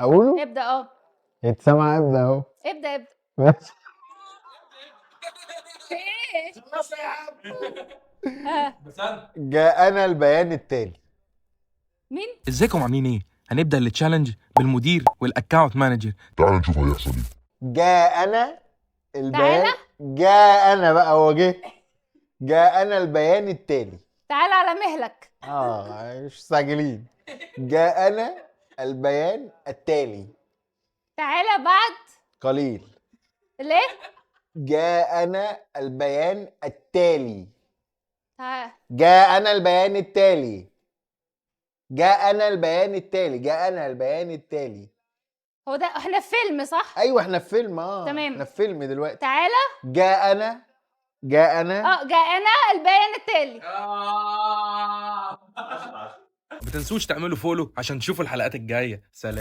اقوله؟ ابدا. يتسمع، ابدا اهو. ابدا. ماشي. ايه؟ خلاص يا عم. بس جاءنا البيان التالي. مين؟ ازيكم عاملين ايه؟ هنبدا التشالنج بالمدير والاكونت مانجر. تعال نشوف هيحصل ايه. جاءنا البيان. تعالى. جاءنا بقى، هو جه. جاءنا البيان التالي. تعالى على مهلك. مش مستعجلين. جاءنا البيان التالي. تعالى بعد قليل. ليه؟ جاءنا البيان التالي. تعالى. جاءنا البيان التالي. جاءنا البيان التالي. جاءنا البيان التالي. هو ده احنا في فيلم صح؟ ايوه احنا في فيلم. تمام. احنا في فيلم دلوقتي. تعالى. جاءنا جاءنا البيان التالي. ما تنسوش تعملوا فولو عشان تشوفوا الحلقات الجايه. سلام.